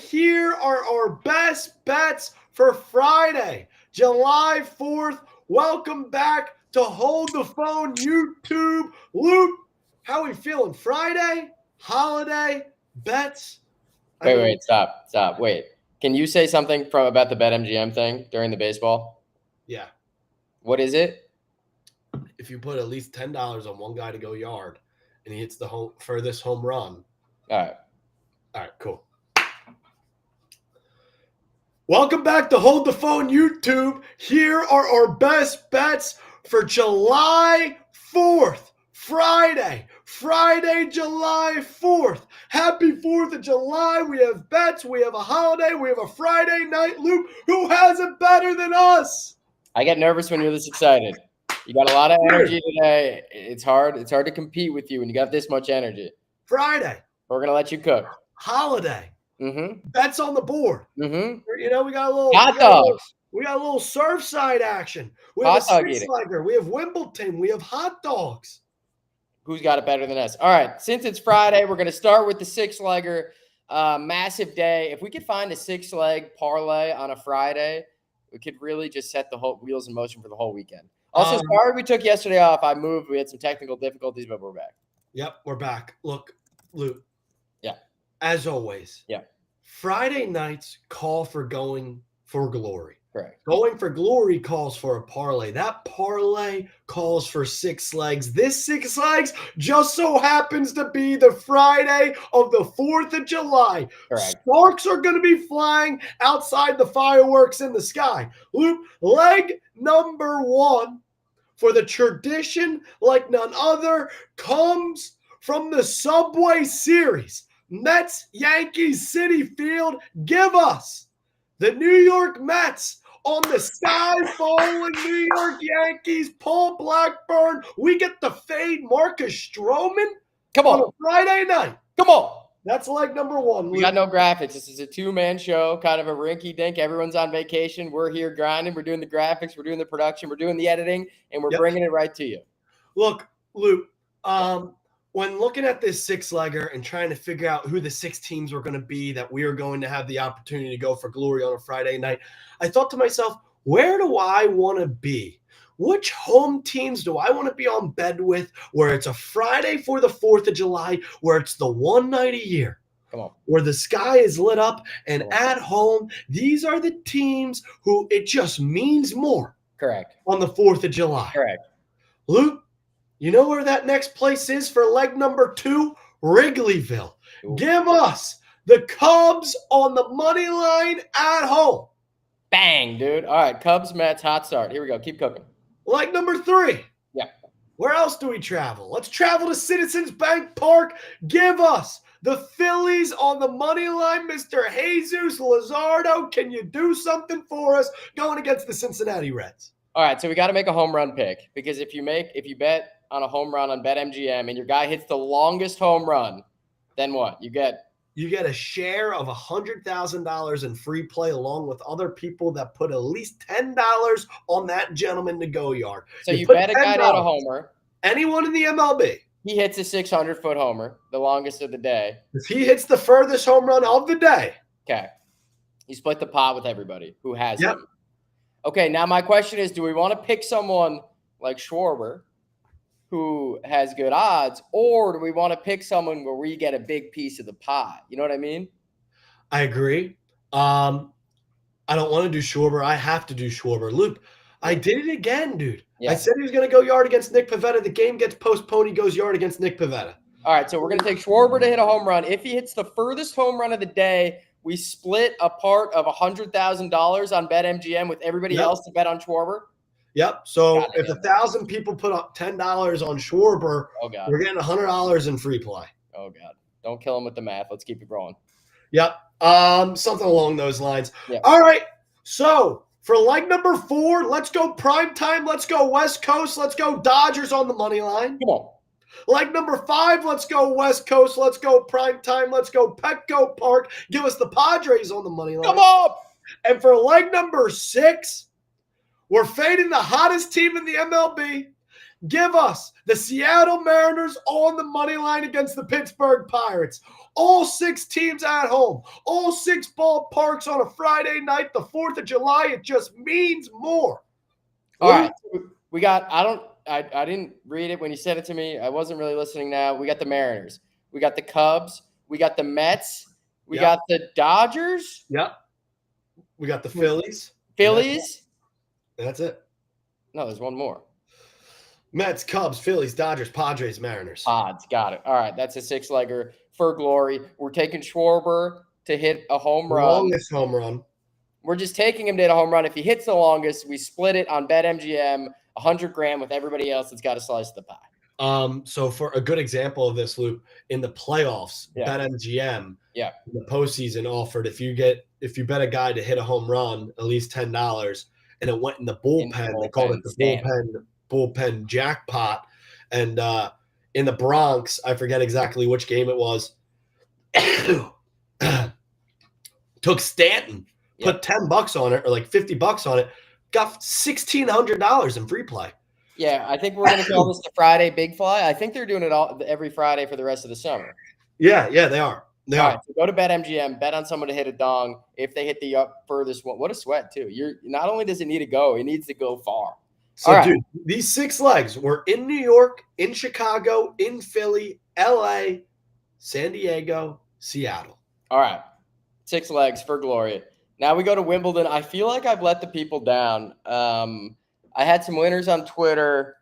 here are our best bets for Friday, July 4th. Welcome back to Hold the Phone YouTube. Luke, how are we feeling? Friday, holiday, bets? Wait, stop. Wait, can you say something about the BetMGM thing during the baseball? Yeah. What is it? If you put at least $10 on one guy to go yard and he hits the furthest home run. All right, cool. Welcome back to Hold the Phone YouTube. Here are our best bets for July 4th, Friday, July 4th. Happy 4th of July. We have bets. We have a holiday. We have a Friday night. Luke, who has it better than us? I get nervous when you're this excited. You got a lot of energy today. It's hard to compete with you when you got this much energy. Friday. We're going to let you cook. Holiday. Mm-hmm. Bets on the board. Mm-hmm. You know, we got a little hot dogs. We got a little Surfside action. We have a six-legger. We have Wimbledon. We have hot dogs. Who's got it better than us? All right. Since it's Friday, we're going to start with the six-legger. Massive day. If we could find a six-leg parlay on a Friday, we could really just set the whole wheels in motion for the whole weekend. Also, sorry we took yesterday off. I moved. We had some technical difficulties, but we're back. Yep, we're back. Look, Luke. Yeah. As always. Yeah. Friday nights call for going for glory. Correct. Going for glory calls for a parlay. That parlay calls for six legs. This six legs just so happens to be the Friday of the 4th of July. Correct. Sparks are going to be flying outside the fireworks in the sky. Luke, leg number 1 for the tradition like none other comes from the Subway Series. Mets, Yankees, Citi Field. Give us the New York Mets on the sky following New York Yankees. Paul Blackburn. We get the fade Marcus Stroman. Come on. Friday night. Come on. That's leg number 1. We got no graphics. This is a two-man show, kind of a rinky-dink. Everyone's on vacation. We're here grinding. We're doing the graphics. We're doing the production. We're doing the editing, and we're bringing it right to you. Look, Luke, when looking at this six-legger and trying to figure out who the 6 teams were going to be that we are going to have the opportunity to go for glory on a Friday night, I thought to myself, where do I want to be? Which home teams do I want to be on bed with where it's a Friday for the 4th of July, where it's the one night a year, where the sky is lit up, and at home, these are the teams who it just means more. Correct. On the 4th of July. Correct. Luke, you know where that next place is for leg number 2? Wrigleyville. Ooh. Give us the Cubs on the money line at home. Bang, dude. All right, Cubs, Mets, hot start. Here we go. Keep cooking. Leg number 3. Yeah. Where else do we travel? Let's travel to Citizens Bank Park. Give us the Phillies on the money line. Mr. Jesus Luzardo, can you do something for us going against the Cincinnati Reds? All right, so we got to make a home run pick, because if you bet on a home run on BetMGM and your guy hits the longest home run, then what? You get a share of $100,000 in free play, along with other people that put at least $10 on that gentleman to go yard. So you bet a guy to hit a homer. Anyone in the MLB. He hits a 600-foot homer, the longest of the day. If he hits the furthest home run of the day. Okay. You split the pot with everybody who has him. Okay, now my question is, do we want to pick someone like Schwarber, who has good odds, or do we want to pick someone where we get a big piece of the pie? You know what I mean? I agree. I don't want to do Schwarber. I have to do Schwarber. Luke, I did it again, dude. Yeah. I said he was going to go yard against Nick Pivetta. The game gets postponed. He goes yard against Nick Pivetta. All right, so we're going to take Schwarber to hit a home run. If he hits the furthest home run of the day, we split a part of $100,000 on BetMGM with everybody else to bet on Schwarber. Yep. So if 1,000 people put up $10 on Schwarber, we're getting $100 in free play. Oh, God. Don't kill him with the math. Let's keep it rolling. Yep. Something along those lines. Yep. All right. So for leg number 4, let's go prime time. Let's go West Coast. Let's go Dodgers on the money line. Come on. Leg number 5, let's go West Coast. Let's go prime time. Let's go Petco Park. Give us the Padres on the money line. Come on. And for leg number 6, we're fading the hottest team in the MLB. Give us the Seattle Mariners on the money line against the Pittsburgh Pirates. All 6 teams at home. All 6 ballparks on a Friday night, the 4th of July. It just means more. All right. We got, I didn't read it when you said it to me. I wasn't really listening now. We got the Mariners. We got the Cubs. We got the Mets. We got the Dodgers. Yep. We got the Phillies. That's it. No, there's one more. Mets, Cubs, Phillies, Dodgers, Padres, Mariners. Odds. Got it. All right. That's a 6-legger for glory. We're taking Schwarber to hit a home run. Longest home run. We're just taking him to hit a home run. If he hits the longest, we split it on BetMGM, 100 grand with everybody else that's got a slice of the pie. So for a good example of this, Luke, in the playoffs, BetMGM, in the postseason offered if you bet a guy to hit a home run, at least $10, and it went in the bullpen. They called it the bullpen jackpot. And in the Bronx, I forget exactly which game it was. Took Stanton, put $10 on it, or like $50 on it, got $1,600 in free play. Yeah, I think we're going to call this the Friday Big Fly. I think they're doing it all every Friday for the rest of the summer. Yeah, they are. All right, so go to BetMGM, bet on someone to hit a dong. If they hit the furthest one, what a sweat too. Not only does it need to go, it needs to go far. So, dude, these 6 legs were in New York, in Chicago, in Philly, LA, San Diego, Seattle. All right, 6 legs for glory. Now we go to Wimbledon. I feel like I've let the people down. I had some winners on Twitter.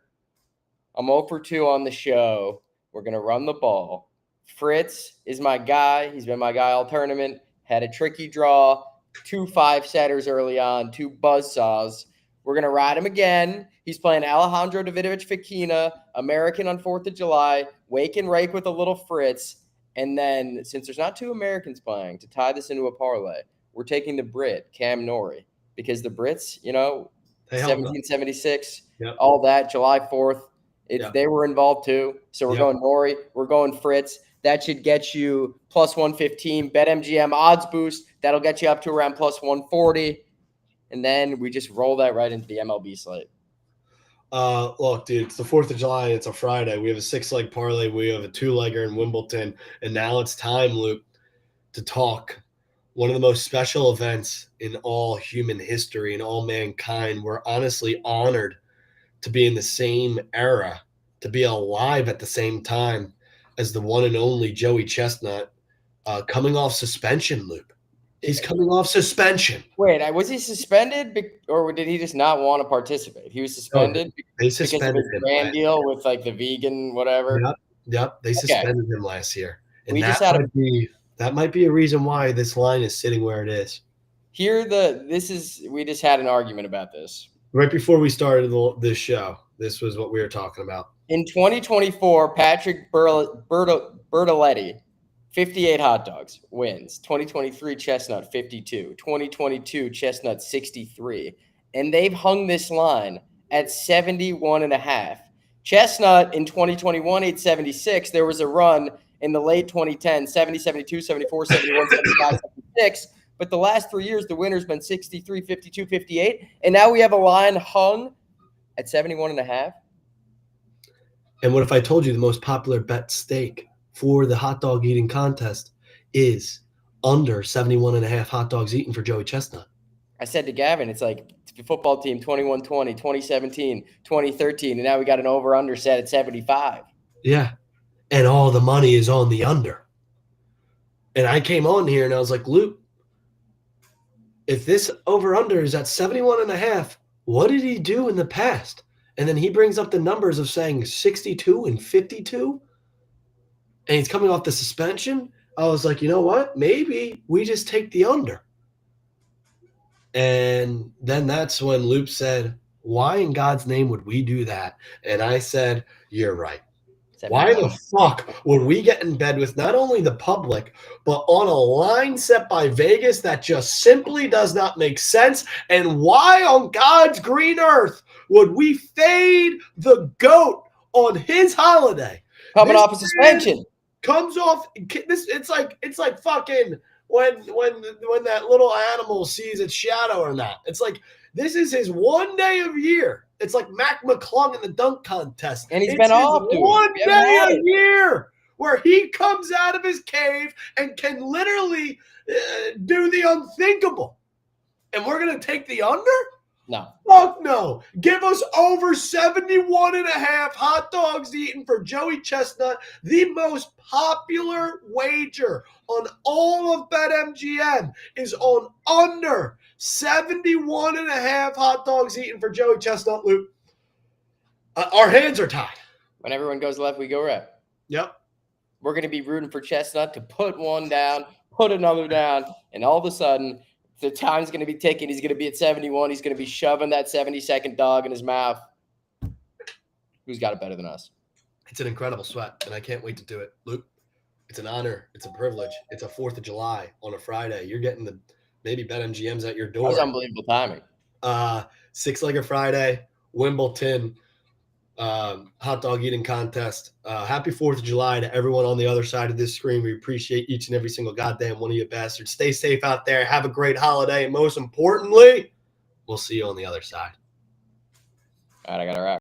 I'm 0 for 2 on the show. We're going to run the ball. Fritz is my guy. He's been my guy all tournament. Had a tricky draw, 2 5-setters early on, 2 buzzsaws. We're going to ride him again. He's playing Alejandro Davidovich Fekina, American on 4th of July, wake and rake with a little Fritz. And then since there's not 2 Americans playing, to tie this into a parlay, we're taking the Brit, Cam Norrie, because the Brits, 1776, all that, July 4th, they were involved too. So we're going Norrie, we're going Fritz. That should get you plus 115. BetMGM odds boost. That'll get you up to around plus 140. And then we just roll that right into the MLB slate. Look, dude, it's the 4th of July. It's a Friday. We have a 6-leg parlay. We have a 2-legger in Wimbledon. And now it's time, Luke, to talk one of the most special events in all human history and all mankind. We're honestly honored to be in the same era, to be alive at the same time as the one and only Joey Chestnut, coming off suspension, Luke. He's coming off suspension. Wait, was he suspended or did he just not want to participate? He was suspended they suspended because of his brand deal with like the vegan whatever. Yep. They suspended him last year. And that might be a reason why this line is sitting where it is. We just had an argument about this. Right before we started this show, this was what we were talking about. In 2024, Patrick Bertoletti, 58 hot dogs, wins. 2023, Chestnut, 52. 2022, Chestnut, 63. And they've hung this line at 71.5. Chestnut in 2021, 876. There was a run in the late 2010s, 70, 72, 74, 71, 75, 76. But the last 3 years, the winner's been 63, 52, 58. And now we have a line hung at 71.5. And what if I told you the most popular bet stake for the hot dog eating contest is under 71.5 hot dogs eaten for Joey Chestnut? I said to Gavin, it's like the football team 21-20, 2017, 2013, and now we got an over-under set at 75. Yeah, and all the money is on the under. And I came on here and I was like, Luke, if this over-under is at 71.5, what did he do in the past? And then he brings up the numbers of saying 62 and 52, and he's coming off the suspension. I was like, you know what? Maybe we just take the under. And then that's when Loop said, why in God's name would we do that? And I said, you're right. Why the fuck would we get in bed with not only the public, but on a line set by Vegas that just simply does not make sense? And why on God's green earth would we fade the GOAT on his holiday? Coming off a suspension. Comes off this. It's like fucking when that little animal sees its shadow or not. It's like this is his one day of year. It's like Mac McClung in the dunk contest. And he's It's been his off, dude. one We haven't day had a it. year where he comes out of his cave and can literally do the unthinkable. And we're going to take the under? No. Fuck no. Give us over 71.5 hot dogs eaten for Joey Chestnut, the most popular wager on all of BetMGM is on under 71.5 hot dogs eaten for Joey Chestnut, Luke. Our hands are tied. When everyone goes left, we go right. Yep. We're going to be rooting for Chestnut to put one down, put another down, and all of a sudden, the time's going to be ticking. He's going to be at 71. He's going to be shoving that 72nd dog in his mouth. Who's got it better than us? It's an incredible sweat, and I can't wait to do it. Luke, it's an honor. It's a privilege. It's a 4th of July on a Friday. You're getting the maybe BetMGM's at your door. That was unbelievable timing. 6-legger Friday, Wimbledon, hot dog eating contest. Happy 4th of July to everyone on the other side of this screen. We appreciate each and every single goddamn one of you bastards. Stay safe out there. Have a great holiday. And most importantly, we'll see you on the other side. All right, I got to wrap.